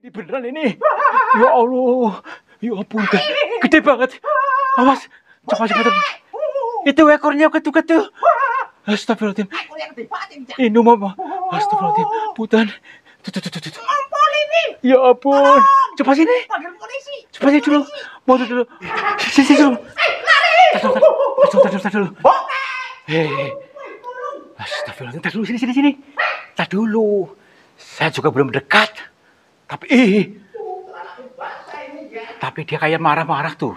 Ini beneran ini. Ya Allah. Ya ampun. Gede banget. Awas. Coba. Itu ekornya ketu-ketu. Astagfirullahaladzim. Ini mama. Astagfirullahaladzim. Putan. Tuh. Ya ampun. Coba sini. Coba sini dulu. Mau dulu. Sini dulu. Tar dulu. Hei. Astagfirullahaladzim. Tar dulu sini. Tar dulu. Saya juga belum dekat. Tapi dia kayak marah-marah tuh.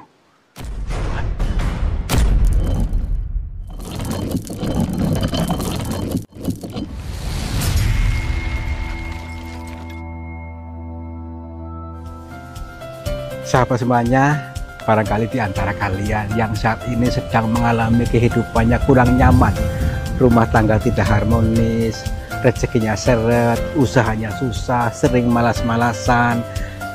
Sahabat semuanya, barangkali di antara kalian yang saat ini sedang mengalami kehidupannya kurang nyaman, rumah tangga tidak harmonis, rezekinya seret, usahanya susah, sering malas-malasan,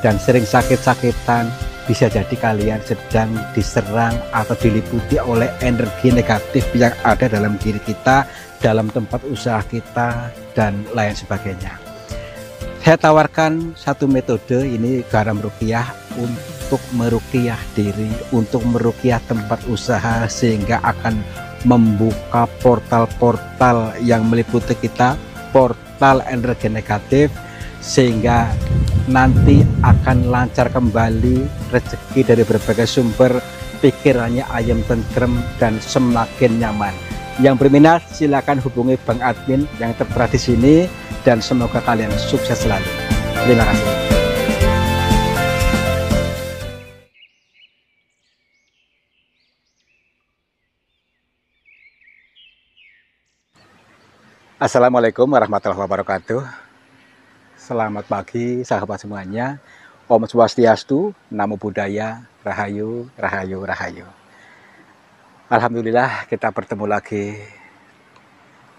dan sering sakit-sakitan. Bisa jadi kalian sedang diserang atau diliputi oleh energi negatif yang ada dalam diri kita, dalam tempat usaha kita, dan lain sebagainya. Saya tawarkan satu metode, ini garam ruqyah, untuk meruqyah diri, untuk meruqyah tempat usaha, sehingga akan membuka portal-portal yang meliputi kita, portal energi negatif, sehingga nanti akan lancar kembali rezeki dari berbagai sumber, pikirannya ayam tentrem dan semakin nyaman. Yang berminat silakan hubungi Bang Admin yang tertera di sini, dan semoga kalian sukses selalu. Terima kasih. Assalamualaikum warahmatullahi wabarakatuh. Selamat pagi sahabat semuanya. Om Swastiastu, Namo Buddhaya, Rahayu. Alhamdulillah kita bertemu lagi.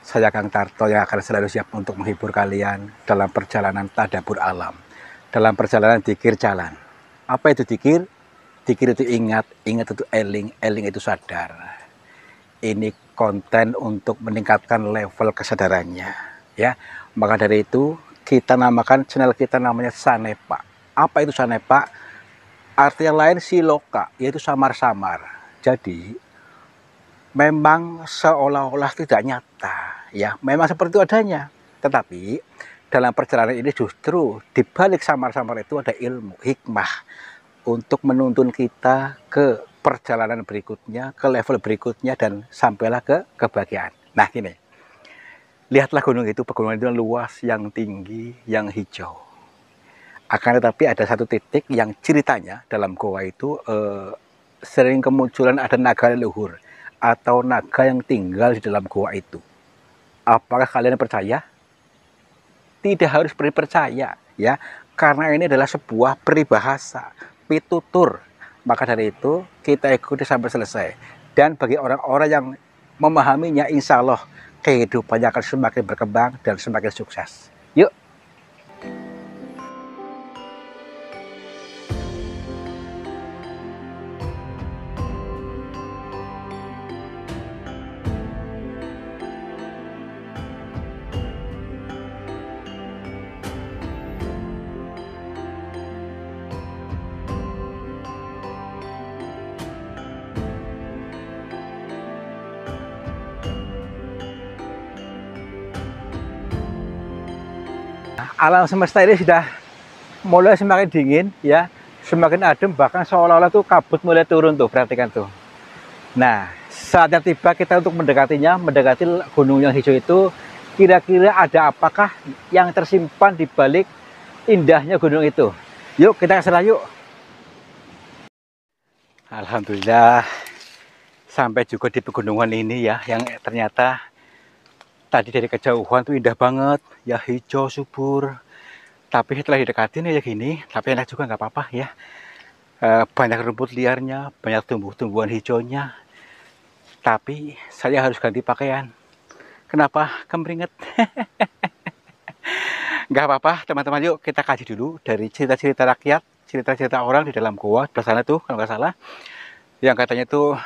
Saya Kang Tarto yang akan selalu siap untuk menghibur kalian dalam perjalanan tadabbur alam, dalam perjalanan dzikir jalan. Apa itu dzikir? Dzikir itu ingat itu eling itu sadar. Ini konten untuk meningkatkan level kesadarannya, ya. Maka dari itu kita namakan channel kita namanya Sanepa. Apa itu Sanepa? Artinya lain siloka, yaitu samar-samar. Jadi memang seolah-olah tidak nyata, ya. Memang seperti itu adanya. Tetapi dalam perjalanan ini justru di balik samar-samar itu ada ilmu, hikmah untuk menuntun kita ke perjalanan berikutnya, ke level berikutnya, dan sampailah ke kebahagiaan. Nah gini, lihatlah gunung itu, pegunungan itu luas, yang tinggi, yang hijau. Akan tetapi ada satu titik yang ceritanya dalam goa itu sering kemunculan ada naga leluhur atau naga yang tinggal di dalam goa itu. Apakah kalian percaya? Tidak harus percaya, ya, karena ini adalah sebuah peribahasa, pitutur. Maka dari itu kita ikuti sampai selesai. Dan bagi orang-orang yang memahaminya, insya Allah kehidupannya akan semakin berkembang dan semakin sukses. Yuk. Alam semesta ini sudah mulai semakin dingin, ya, semakin adem, bahkan seolah-olah tuh kabut mulai turun tuh, perhatikan tuh. Nah, saatnya tiba kita untuk mendekatinya, mendekati gunung yang hijau itu. Kira-kira ada apakah yang tersimpan di balik indahnya gunung itu? Yuk kita ke sana yuk. Alhamdulillah sampai juga di pegunungan ini, ya, yang ternyata tadi dari kejauhan tuh indah banget, ya, hijau subur. Tapi setelah didekatin ya gini, tapi enak juga, nggak apa-apa, ya. Banyak rumput liarnya, banyak tumbuh-tumbuhan hijaunya. Tapi saya harus ganti pakaian. Kenapa? Kemeringet. Nggak apa-apa, teman-teman, yuk kita kaji dulu dari cerita-cerita rakyat, cerita-cerita orang di dalam goa. Di sana tuh, kalau nggak salah, yang katanya tuh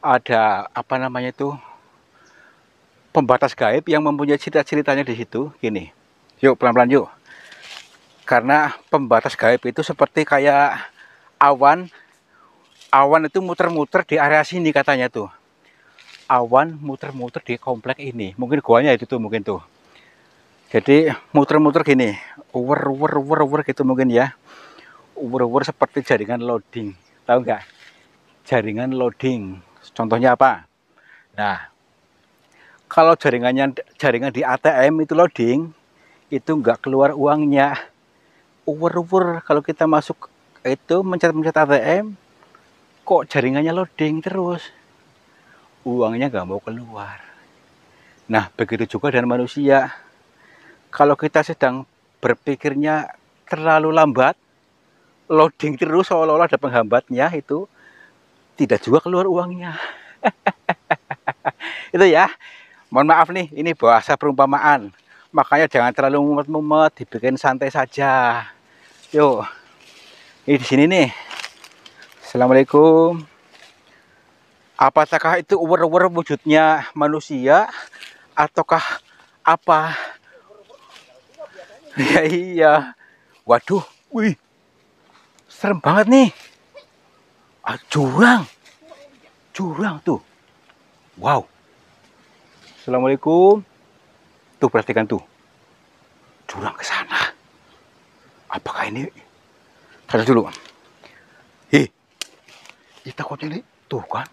ada apa namanya itu, pembatas gaib yang mempunyai cerita-ceritanya di situ. Gini, yuk pelan-pelan yuk. Karena pembatas gaib itu seperti kayak awan. Awan itu muter-muter di area sini katanya tuh. Awan muter-muter di komplek ini. Mungkin guanya itu tuh mungkin tuh. Jadi muter-muter gini. Uwer gitu mungkin ya. Uwer seperti jaringan loading. Tahu nggak? Jaringan loading. Contohnya apa? Nah, kalau jaringan di ATM itu loading, itu nggak keluar uangnya. Uwer kalau kita masuk itu mencet-mencet ATM, kok jaringannya loading terus, uangnya nggak mau keluar. Nah, begitu juga dengan manusia. Kalau kita sedang berpikirnya terlalu lambat, loading terus seolah-olah ada penghambatnya, itu tidak juga keluar uangnya. Itu ya. Mohon maaf nih, ini bahasa perumpamaan. Makanya jangan terlalu mumet-mumet, dibikin santai saja. Yuk. Ini di sini nih. Assalamualaikum. Apakah itu uwer-uwer wujudnya manusia ataukah apa? Ya iya. Waduh, wih. Serem banget nih. Jurang. Jurang tuh. Wow. Assalamualaikum. Tuh perhatikan tuh. Jurang ke sana. Apakah ini? Taruh dulu. Kita kok ini tuh kan?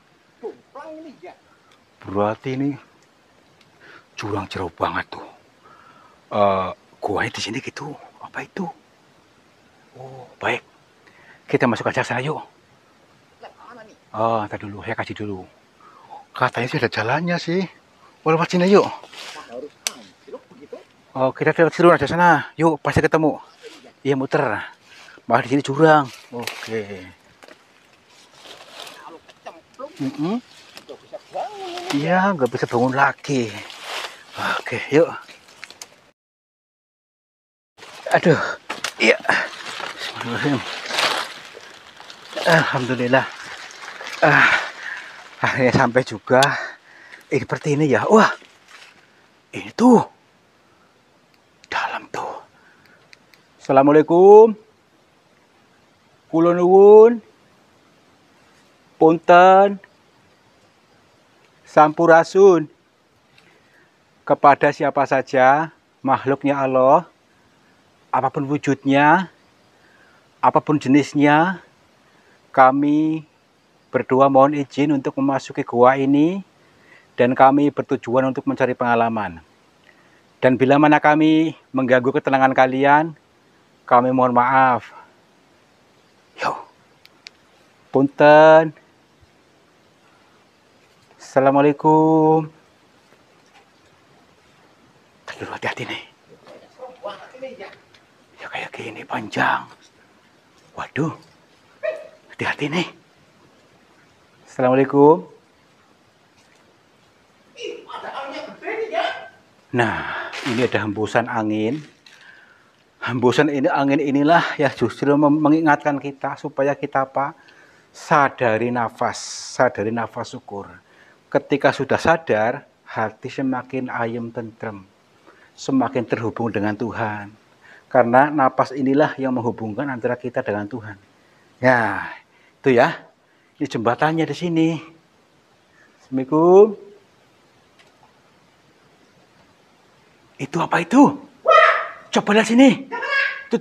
Berarti ini jurang jauh banget tuh. Gua di sini gitu. Apa itu? Oh, baik. Kita masuk aja sana yuk. Oh, tadi dulu, saya kasih dulu. Katanya sih ada jalannya sih. Boleh lewat sini yuk. Oh, kita lewat dulu aja sana. Yuk, pasti ketemu. Iya, muter. Malah di sini jurang. Oke. Iya, nggak bisa bangun lagi. Oke, yuk. Aduh, iya. Alhamdulillah. Akhirnya sampai juga. Ini seperti ini ya. Wah, ini tuh. Dalam tuh. Assalamualaikum. Kula nuwun. Punten. Sampurasun. Kepada siapa saja makhluknya Allah, apapun wujudnya, apapun jenisnya, kami berdua mohon izin untuk memasuki gua ini, dan kami bertujuan untuk mencari pengalaman. Dan bila mana kami mengganggu ketenangan kalian, kami mohon maaf. Yo, punten. Assalamualaikum. Aduh, hati-hati nih. Ya kayak gini panjang. Waduh, hati-hati nih. Assalamualaikum. Nah, ini ada hembusan angin. Hembusan angin inilah ya justru mengingatkan kita supaya kita apa? Sadari nafas syukur. Ketika sudah sadar, hati semakin ayem tentrem, semakin terhubung dengan Tuhan. Karena napas inilah yang menghubungkan antara kita dengan Tuhan. Ya, itu ya. Ini jembatannya di sini. Assalamualaikum. Itu apa itu? Coba lihat sini. Tuh.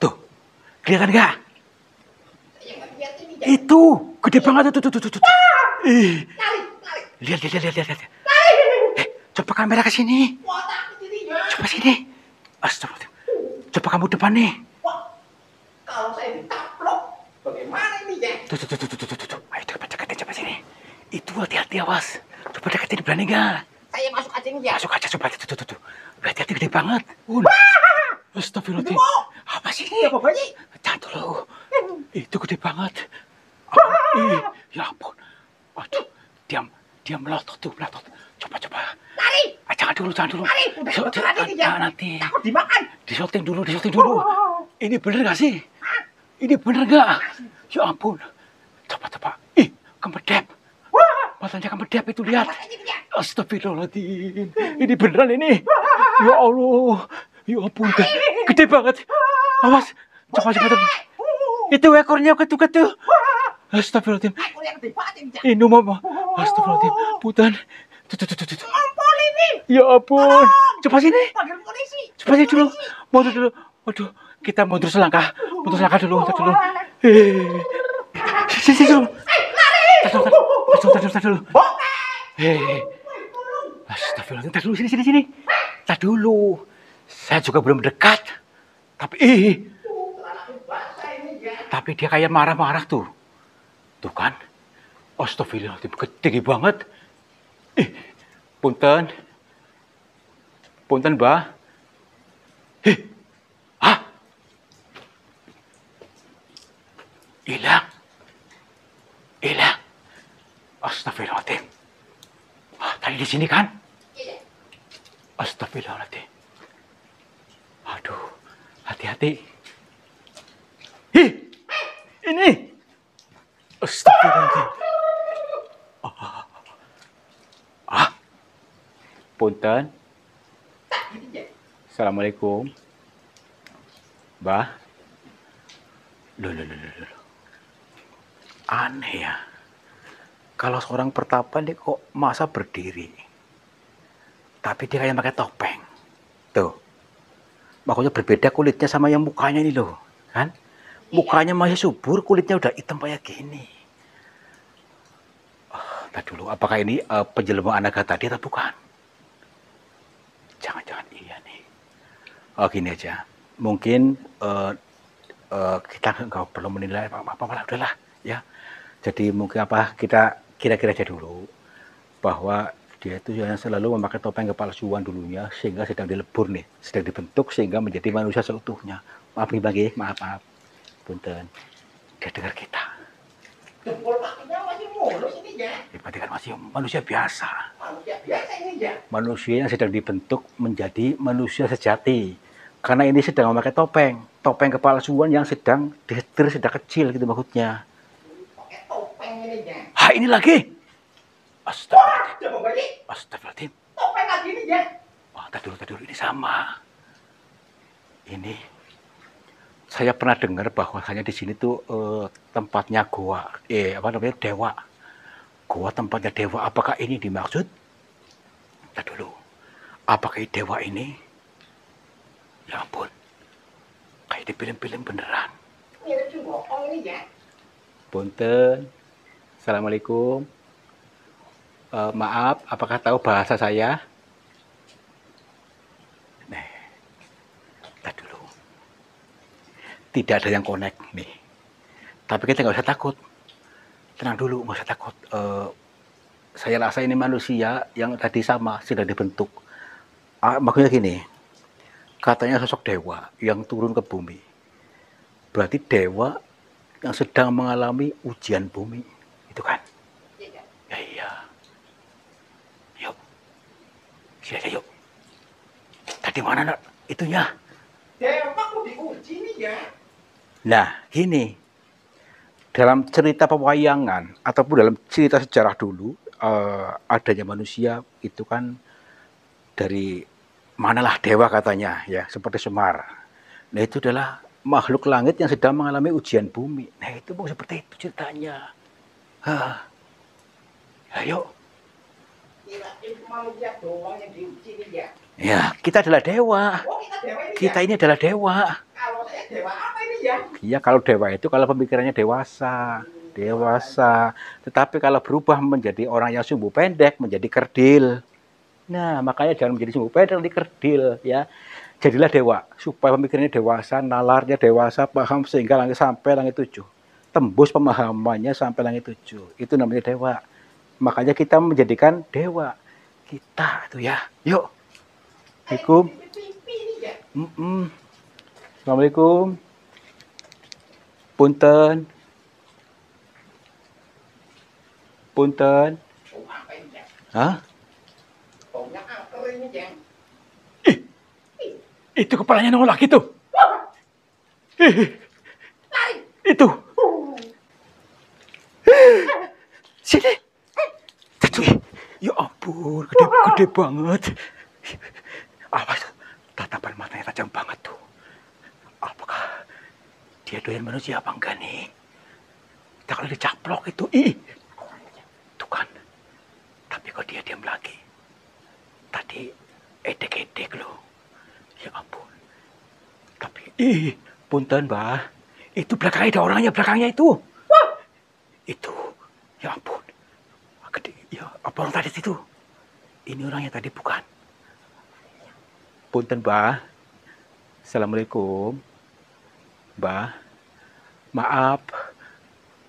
Tuh. Kelihatan nggak? Itu gede banget tuh. Lihat. Coba kamera ke sini. Coba sini. Astagfirullah. Coba kamu depan nih. Kalau saya ditaplok, bagaimana ini ya? Tuh. Ayo deketin coba sini. Itu hati-hati awas. Coba deketin, berani nggak? Saya masuk aja nih ya. Masuk aja coba. Tuh. Hati-hati gede banget. Astagfirullah. Apa sih ini? Jangan dulu. Itu gede banget. Ya ampun. Aduh, dia melotot. Coba. Lari. Jangan dulu. Lari. Jangan nanti. Takut dimakan. Disoting dulu. Ini bener gak sih? Ini bener gak? Ya ampun. Coba. Kemedep. Matanya kemedep itu, lihat. Astagfirullahaladzim. Ini beneran ini. Ya Allah. Ya ampun, gede banget. Awas, coba coba tuh. Itu ekornya ketuket tuh. Astagfirullahaladzim. Ekornya gede banget ini, Cak. Ini mama. Astagfirullahaladzim. Punten. Tuh. Ngompol ini. Ya ampun. Coba sini. Panggil polisi. Coba sini dulu. Mundur dulu. Waduh, kita mundur selangkah. Mundur selangkah dulu. Sini dulu. Tar dulu. Astagfirullahaladzim. Tar dulu, sini. Tar dulu. Saya juga belum dekat. Tapi dia kayak marah-marah tuh. Tuh kan. Astagfirullahaladzim. Tinggi banget. Punten, Mbah. Hilang. Astagfirullahaladzim. Tadi di sini kan? Astagfirullahaladzim. Aduh, hati-hati. Ini. Astagfirullahaladzim. Punten. Assalamualaikum. Mbah. Loh. Aneh ya. Kalau seorang pertapa dia kok masa berdiri. Tapi dia kayak pakai topeng. Tuh. Makanya berbeda kulitnya sama yang mukanya ini loh. Kan? Mukanya masih subur, kulitnya udah hitam kayak gini. Tadi dulu, apakah ini penjelma naga tadi atau bukan? Jangan-jangan iya nih. Gini aja. Mungkin kita nggak perlu menilai apa-apa lah, udahlah ya. Jadi mungkin kita kira-kira aja dulu bahwa dia itu yang selalu memakai topeng kepalsuan dulunya sehingga sedang dilebur nih, sedang dibentuk sehingga menjadi manusia seutuhnya. Maaf nih Bang, maaf. Punten. Dia dengar kita. Jempol kakinya masih mulus ini, ya. Berarti kan masih manusia biasa. Manusia biasa ini, ya. Manusia yang sedang dibentuk menjadi manusia sejati. Karena ini sedang memakai topeng kepalsuan yang sedang disetir sedang kecil gitu maksudnya. Pakai topeng ini, ya. Ini lagi. Astagfirullahaladzim. Topeng lagi ini, ya. Tadi dulu ini sama. Ini saya pernah dengar bahwasanya di sini tuh tempatnya goa, dewa. Goa tempatnya dewa. Apakah ini dimaksud? Tadi dulu. Apakah dewa ini? Ya ampun. Kayak di film-film beneran. Mirip Cibokong ini, ya. Punten. Assalamualaikum. Maaf, apakah tahu bahasa saya? Tidak ada yang connect nih. Tapi kita nggak usah takut. Tenang dulu, nggak usah takut. Saya rasa ini manusia yang tadi sama, sudah dibentuk. Maksudnya gini, katanya sosok dewa yang turun ke bumi. Berarti dewa yang sedang mengalami ujian bumi. Itu kan? Iya. Ya iya. Yuk. Sini aja yuk. Tadi mana nak? Itunya. Dewa mau diuji nih, ya. Nah, gini, dalam cerita pewayangan ataupun dalam cerita sejarah dulu, adanya manusia itu kan dari manalah dewa katanya, ya seperti Semar. Nah itu adalah makhluk langit yang sedang mengalami ujian bumi. Nah itu bukan seperti itu ceritanya. Ayo. Kirain manusia doang yang diuji nih, ya. Ya, kita adalah dewa. Oh, kita dewa ini, Kita ya. ini adalah dewa. Kalau saya dewa apa ini, ya? Iya, kalau dewa itu kalau pemikirannya dewasa. Tetapi kalau berubah menjadi orang yang sumbu pendek, menjadi kerdil. Nah, makanya jangan menjadi sumbu pendek, nanti kerdil, ya. Jadilah dewa, supaya pemikirannya dewasa, nalarnya dewasa, paham sehingga sampai langit 7. Tembus pemahamannya sampai langit 7. Itu namanya dewa. Makanya kita menjadikan dewa. Kita itu ya. Yuk. Assalamualaikum. Assalamualaikum. Punten. Hah? Baunya angker ini, ya. Itu kepalanya nolak itu. Lari. Itu. Sini. Ya ampun, gede banget. Awas, tatapan matanya tajam banget tuh. Apakah dia doyan manusia apa enggak nih? Kita kalau dicaplok itu, tuh kan. Tapi kok dia diam lagi. Tadi edek-edek loh. Ya ampun. Tapi, punten Mbah. Itu belakangnya ada orangnya, belakangnya itu. Wah! Itu, ya ampun. Gede, ya apa orang tadi itu? Ini orangnya tadi bukan. Punten Mbah. Assalamualaikum. Mbah. Maaf.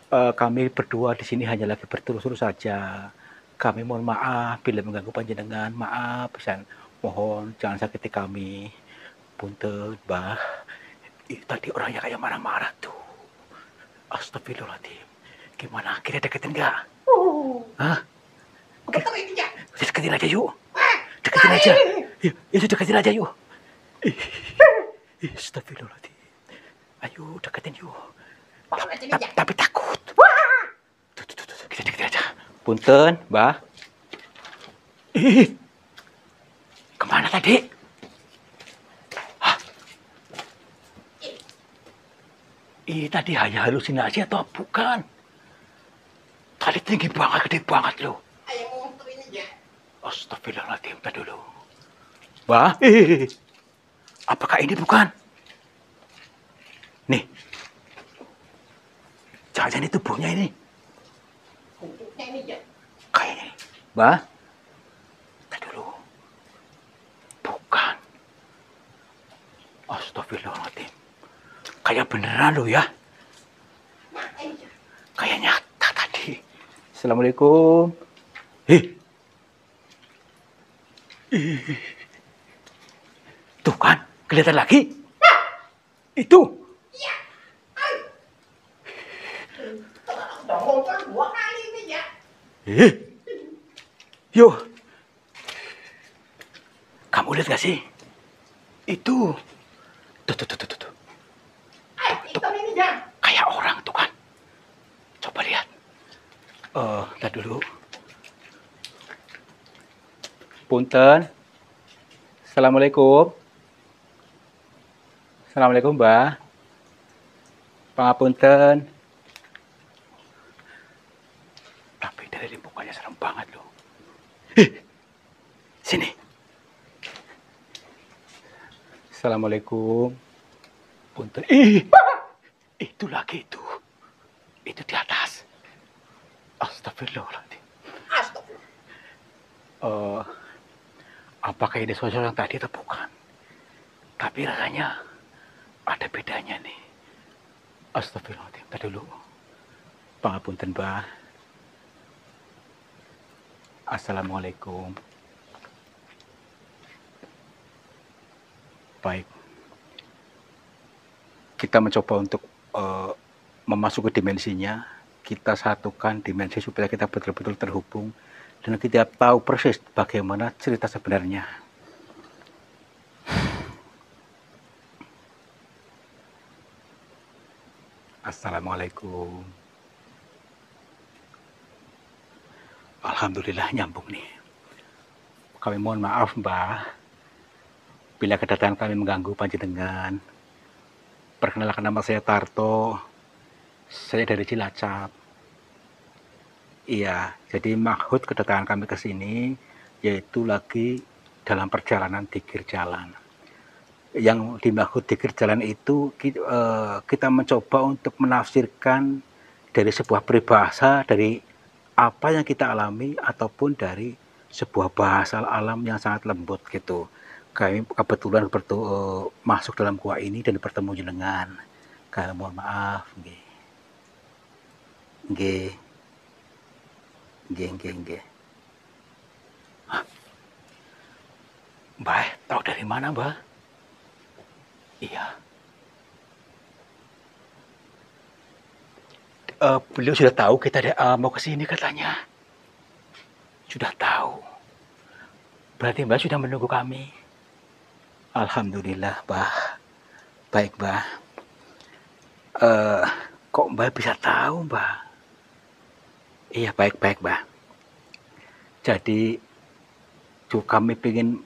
Kami berdua di sini hanya lagi bertelusur saja. Kami mohon maaf bila mengganggu panjenengan. Maaf, pisan. Mohon jangan sakiti kami. Punten, Mbah. Tadi orangnya kayak marah-marah tuh. Astagfirullahaladzim. Gimana? Kita deketin nggak? Hah? Betul ini ya. Deketin aja yuk. Deketin aja. Itu deketin aja yuk. Astagfirullahaladzim. Ayo deketin yuk. Tapi takut. Tuh, kita deketin aja. Punten, Mbah. Kemana tadi? Hah? Tadi hanya halusinasi atau bukan? Tadi tinggi banget, gede banget loh. Ayo motor ini ya. Astagfirullahaladzim, tadi dulu. Mbah, apakah ini bukan? Nih. Jangan-jangan itu tubuhnya ini. Bentuknya ini ya. Kayaknya ini. Mbah. Tadi dulu. Bukan. Astagfirullahaladzim. Kayak beneran loh ya. Nah, ini ya. Kayak nyata tadi. Assalamualaikum. Tuh kan, kelihatan lagi. Itu. Iya. Udah motor 2 kali ini ya. Yo. Kamu lihat gak sih? Itu. Tuh. Itu ini ya. Kayak orang tuh kan. Coba lihat. Lihat dulu. Punten. Assalamualaikum. Assalamualaikum, Mbah. Pangapunten. Tapi dari mukanya serem banget loh. Sini. Assalamualaikum. Punten. Itu lagi itu. Itu di atas. Astagfirullahaladzim. Astagfirullah. Apakah ini sosok yang tadi atau bukan? Tapi rasanya ada bedanya nih. Astagfirullahaladzim. Tadi dulu. Pangapunten, Mbah. Assalamualaikum. Baik. Kita mencoba untuk memasuki dimensinya. Kita satukan dimensi supaya kita betul-betul terhubung. Dan kita tahu persis bagaimana cerita sebenarnya. Assalamualaikum. Alhamdulillah nyambung nih. Kami mohon maaf, Mbah, bila kedatangan kami mengganggu panjenengan. Perkenalkan, nama saya Tarto. Saya dari Cilacap. Iya, jadi maksud kedatangan kami ke sini yaitu lagi dalam perjalanan dikir jalan. Yang dimaksud dikir jalan itu kita mencoba untuk menafsirkan dari sebuah peribahasa dari apa yang kita alami ataupun dari sebuah bahasa alam yang sangat lembut gitu. Kami kebetulan masuk dalam gua ini dan bertemu jenengan. Kami mohon maaf, nggih. Nggih. Mbah, tahu dari mana, Mbah? Iya. Beliau sudah tahu kita mau ke sini katanya. Sudah tahu. Berarti Mbah sudah menunggu kami. Alhamdulillah, Mbah. Baik, Mbah. Kok Mbah bisa tahu, Mbah? Iya, baik-baik, Mbah. Jadi, kami ingin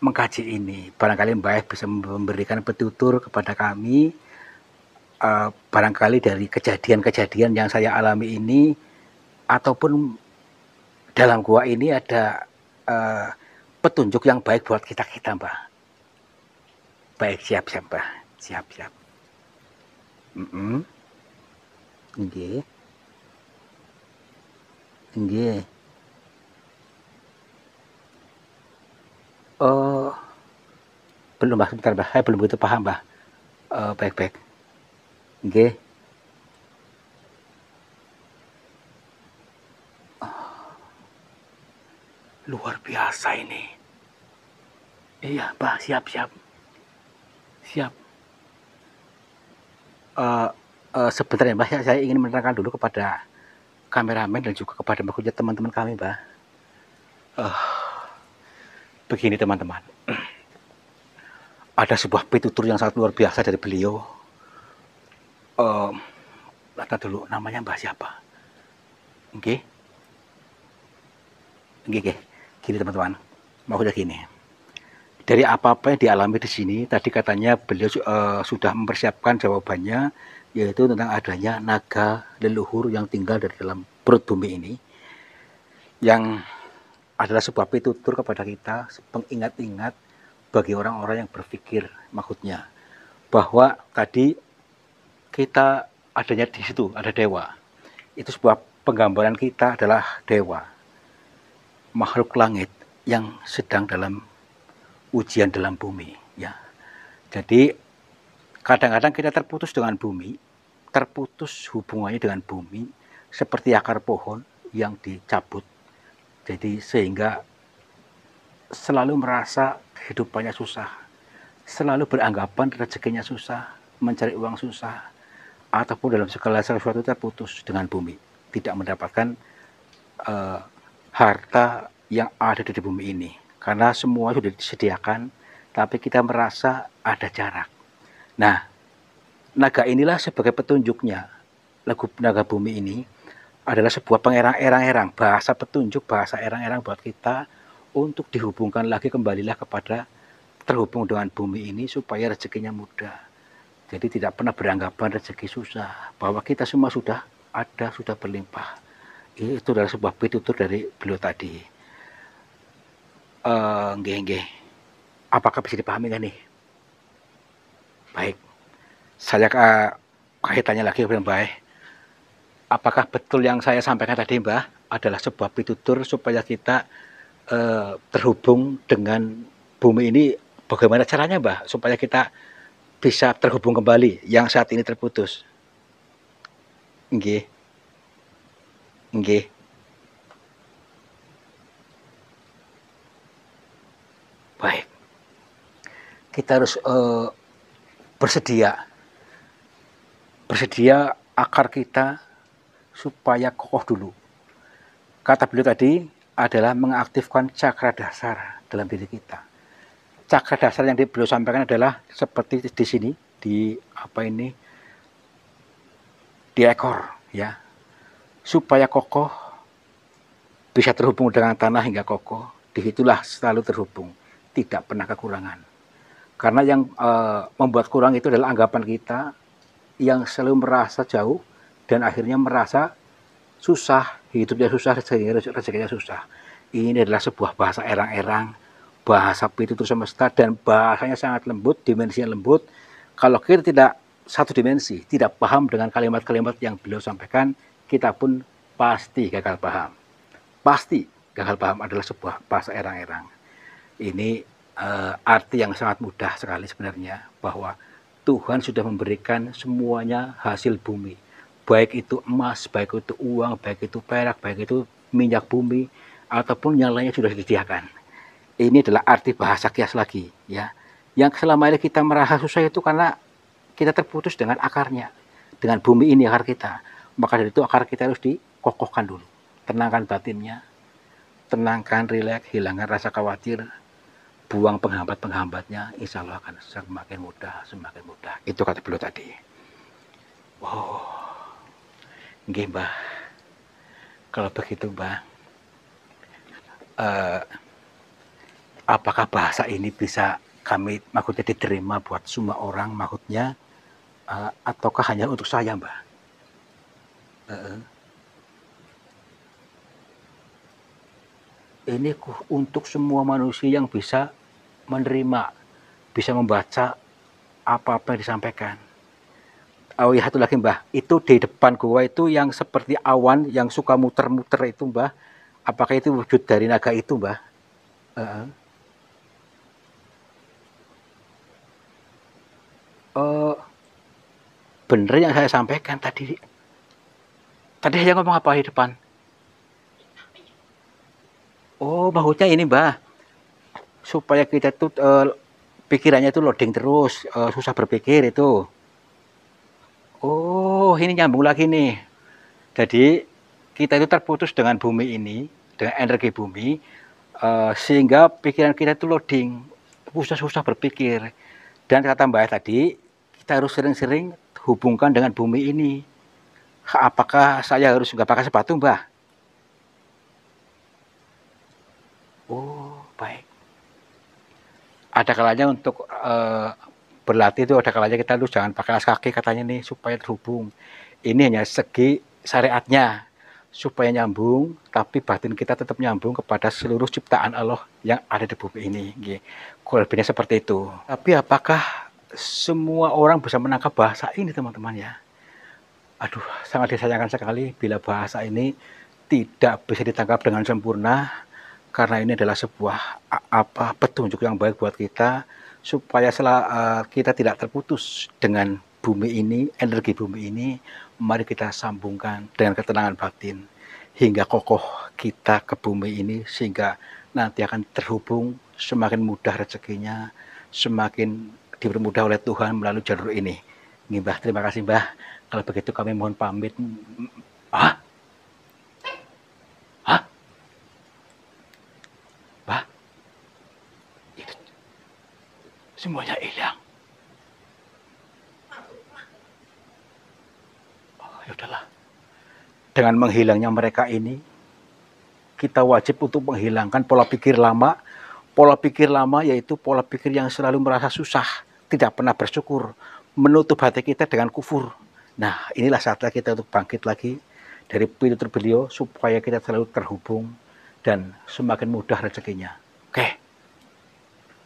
mengkaji ini. Barangkali Mbah bisa memberikan petutur kepada kami, barangkali dari kejadian-kejadian yang saya alami ini, ataupun dalam gua ini ada petunjuk yang baik buat kita-kita, Mbah. Baik, siap-siap, Mbah. Siap-siap. Nggih. Nggih. Oh, belum, Mbah, sebentar, Mbah. Saya belum begitu paham, Mbah. Baik-baik. Nggih. Luar biasa ini. Iya, Mbah, siap-siap. Siap. Sebentar ya, Mbah, saya ingin menerangkan dulu kepada kameramen dan juga kepada teman-teman kami, Mbah. Begini, teman-teman. Ada sebuah pitutur yang sangat luar biasa dari beliau. Lihat dulu, namanya Mbah siapa? Oke. Oke. Gini, teman-teman. Maksudnya gini. Dari apa-apa yang dialami di sini, tadi katanya beliau sudah mempersiapkan jawabannya, yaitu tentang adanya naga leluhur yang tinggal dari dalam perut bumi ini, yang adalah sebuah pitutur kepada kita, pengingat-ingat bagi orang-orang yang berpikir, maksudnya bahwa tadi kita adanya di situ, ada dewa. Itu sebuah penggambaran kita adalah dewa, makhluk langit yang sedang dalam ujian dalam bumi, ya. Jadi kadang-kadang kita terputus dengan bumi, terputus hubungannya dengan bumi, seperti akar pohon yang dicabut. Jadi sehingga selalu merasa kehidupannya susah, selalu beranggapan rezekinya susah, mencari uang susah, ataupun dalam segala sesuatu terputus dengan bumi, tidak mendapatkan harta yang ada di bumi ini, karena semua sudah disediakan, tapi kita merasa ada jarak. Nah, naga inilah sebagai petunjuknya. Naga bumi ini adalah sebuah pengerang-erang, bahasa petunjuk, bahasa erang-erang buat kita untuk dihubungkan lagi, kembalilah kepada terhubung dengan bumi ini supaya rezekinya mudah. Jadi tidak pernah beranggapan rezeki susah, bahwa kita semua sudah ada, sudah berlimpah. Itu adalah sebuah pitutur dari beliau tadi. Nggih. Apakah bisa dipahami kan nih? Baik. Saya kaitannya lagi kepada Mbah. Apakah betul yang saya sampaikan tadi, Mbah, adalah sebuah pitutur supaya kita terhubung dengan bumi ini? Bagaimana caranya, Mbah, supaya kita bisa terhubung kembali yang saat ini terputus? Nggih. Nggih. Baik. Kita harus bersedia akar kita supaya kokoh dulu. Kata beliau tadi adalah mengaktifkan cakra dasar dalam diri kita. Cakra dasar yang beliau sampaikan adalah seperti di sini, di apa ini, di ekor, ya, supaya kokoh, bisa terhubung dengan tanah hingga kokoh. Disitulah selalu terhubung, tidak pernah kekurangan. Karena yang membuat kurang itu adalah anggapan kita yang selalu merasa jauh dan akhirnya merasa susah, hidupnya susah, rezekinya susah. Ini adalah sebuah bahasa erang-erang, bahasa pitutur semesta, dan bahasanya sangat lembut, dimensinya lembut. Kalau kita tidak satu dimensi, tidak paham dengan kalimat-kalimat yang beliau sampaikan, kita pun pasti gagal paham. Pasti gagal paham adalah sebuah bahasa erang-erang. Ini arti yang sangat mudah sekali sebenarnya, bahwa Tuhan sudah memberikan semuanya hasil bumi, baik itu emas, baik itu uang, baik itu perak, baik itu minyak bumi, ataupun yang lainnya sudah disediakan. Ini adalah arti bahasa kias lagi, ya. Yang selama ini kita merasa susah itu karena kita terputus dengan akarnya, dengan bumi ini akar kita. Maka dari itu akar kita harus dikokohkan dulu, tenangkan batinnya, tenangkan, rileks, hilangkan rasa khawatir, buang penghambat-penghambatnya, insya Allah akan semakin mudah, semakin mudah. Itu kata beliau tadi. Wow, nggih, Mbah. Kalau begitu, Mbah, apakah bahasa ini bisa kami maksudnya diterima buat semua orang maksudnya ataukah hanya untuk saya, Mbah? Ini untuk semua manusia yang bisa menerima, bisa membaca apa-apa yang disampaikan. Oh ya, satu lagi, Mbah, itu di depan gua itu yang seperti awan yang suka muter-muter itu, Mbah. Apakah itu wujud dari naga itu, Mbah? Uh, uh, bener yang saya sampaikan tadi. Tadi saya ngomong apa di depan? Oh, maksudnya ini, Mbah, supaya kita tuh pikirannya itu loading terus, susah berpikir itu. Oh, ini nyambung lagi nih. Jadi kita itu terputus dengan bumi ini, dengan energi bumi, sehingga pikiran kita itu loading, susah-susah berpikir. Dan kata Mbak tadi, kita harus sering-sering hubungkan dengan bumi ini. Apakah saya harus nggak pakai sepatu, Mbak? Oh, baik. Ada kalanya untuk berlatih itu ada kalanya kita tuh jangan pakai alas kaki katanya nih supaya terhubung. Ini hanya segi syariatnya supaya nyambung, tapi batin kita tetap nyambung kepada seluruh ciptaan Allah yang ada di bumi ini. Kurang lebihnya seperti itu. Tapi apakah semua orang bisa menangkap bahasa ini, teman-teman ya? Aduh, sangat disayangkan sekali bila bahasa ini tidak bisa ditangkap dengan sempurna, karena ini adalah sebuah petunjuk yang baik buat kita supaya kita tidak terputus dengan bumi ini, energi bumi ini. Mari kita sambungkan dengan ketenangan batin hingga kokoh kita ke bumi ini, sehingga nanti akan terhubung, semakin mudah rezekinya, semakin dipermudah oleh Tuhan melalui jalur ini. Mbah, terima kasih, Mbah. Kalau begitu kami mohon pamit. Hah? Mbah, itu semuanya hilang. Oh, ya udahlah. Dengan menghilangnya mereka ini, kita wajib untuk menghilangkan pola pikir lama. Pola pikir lama yaitu pola pikir yang selalu merasa susah, tidak pernah bersyukur, menutup hati kita dengan kufur. Nah, inilah saatnya kita untuk bangkit lagi dari pitutur beliau supaya kita selalu terhubung dan semakin mudah rezekinya. Oke,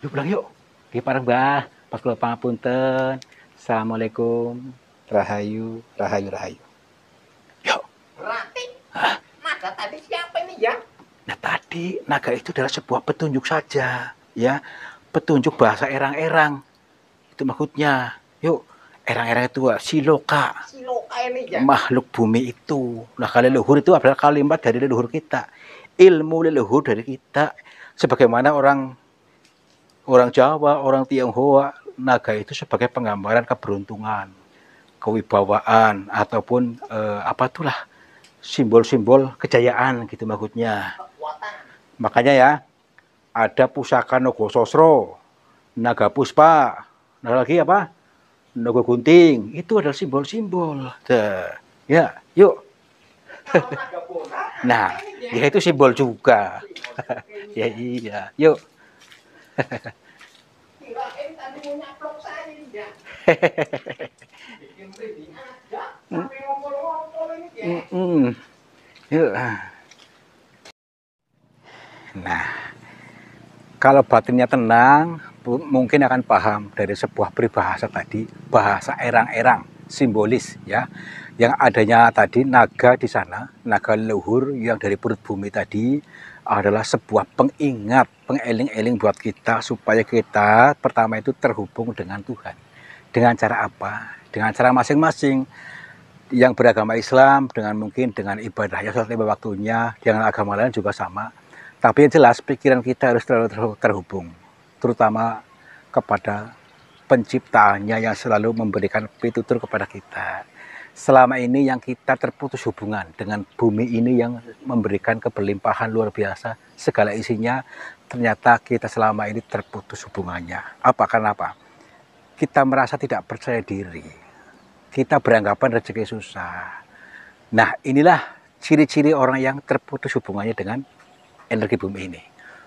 yuk pulang yuk. Gimana, Mbah? Pas kula pangapunten. Assalamualaikum. Rahayu, rahayu, rahayu. Yuk. Berarti naga tadi siapa ini ya? Nah, tadi naga itu adalah sebuah petunjuk saja, ya. Petunjuk bahasa erang-erang. Itu maksudnya. Yuk, erang-erang itu siloka. Siloka ini ya. Makhluk bumi itu. Nah, kalau leluhur itu adalah kalimat dari leluhur kita. Ilmu leluhur dari kita. Sebagaimana orang Jawa, orang Tionghoa, naga itu sebagai penggambaran keberuntungan, kewibawaan, ataupun apa itulah simbol-simbol kejayaan gitu maksudnya. Kekuatan. Makanya ya, ada pusaka Nogososro, naga puspa, nah lagi apa? Naga gunting. Itu adalah simbol-simbol. Ya, yuk. Kalau naga bola, Nah, ini ya itu simbol juga. Ya iya, yuk. Kirain tadi mau nyaplok saya ini ya. Bikin merinding aja, sampai ngompol-ngompol ini ya. Yuk. Nah, kalau batinnya tenang, mungkin akan paham dari sebuah peribahasa tadi, bahasa erang-erang, simbolis ya. Yang adanya tadi naga di sana, naga leluhur yang dari perut bumi tadi adalah sebuah pengingat, pengeling-eling buat kita supaya kita pertama itu terhubung dengan Tuhan. Dengan cara apa? Dengan cara masing-masing. Yang beragama Islam dengan mungkin dengan ibadahnya sholat lima waktunya, dengan agama lain juga sama. Tapi yang jelas pikiran kita harus terlalu terhubung, terutama kepada penciptaannya yang selalu memberikan pitutur kepada kita. Selama ini yang kita terputus hubungan dengan bumi ini yang memberikan keberlimpahan luar biasa, segala isinya, ternyata kita selama ini terputus hubungannya. Apa? Karena apa? Kita merasa tidak percaya diri. Kita beranggapan rezeki susah. Nah, inilah ciri-ciri orang yang terputus hubungannya dengan energi bumi ini.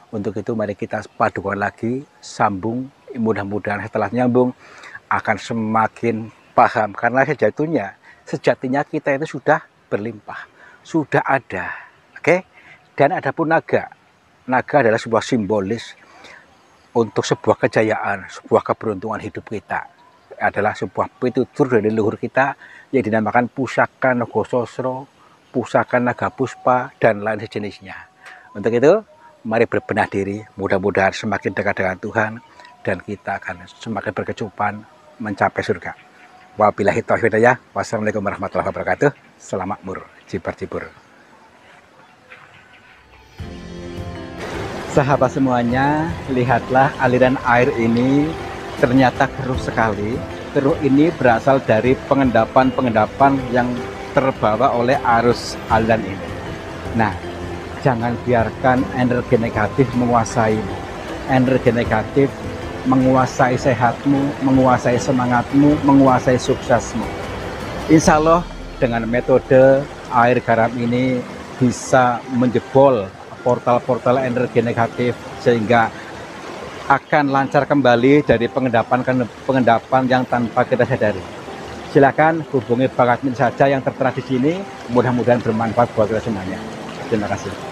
Untuk itu mari kita padukan lagi, sambung, mudah-mudahan setelah nyambung akan semakin paham, karena sejatinya kita itu sudah berlimpah, sudah ada. Oke? Dan ada pun naga. Naga adalah sebuah simbolis untuk sebuah kejayaan, sebuah keberuntungan hidup kita. Adalah sebuah pitutur dari leluhur kita yang dinamakan pusaka Nogososro, pusaka Naga Puspa, dan lain sejenisnya. Untuk itu, mari berbenah diri, mudah-mudahan semakin dekat dengan Tuhan, dan kita akan semakin berkecupan mencapai surga. Wabillahi taufiq hidayah. Wassalamualaikum warahmatullahi wabarakatuh. Selamat makmur, jibar-jibur. Sahabat semuanya, lihatlah aliran air ini ternyata keruh sekali. Keruh ini berasal dari pengendapan-pengendapan yang terbawa oleh arus aliran ini. Nah, jangan biarkan energi negatif menguasaimu. Energi negatif menguasai sehatmu, menguasai semangatmu, menguasai suksesmu. Insya Allah dengan metode air garam ini bisa menjebol portal-portal energi negatif sehingga akan lancar kembali dari pengendapan yang tanpa kita sadari. Silakan hubungi Bang Admin saja yang tertera di sini. Mudah-mudahan bermanfaat buat kita semuanya. Terima kasih.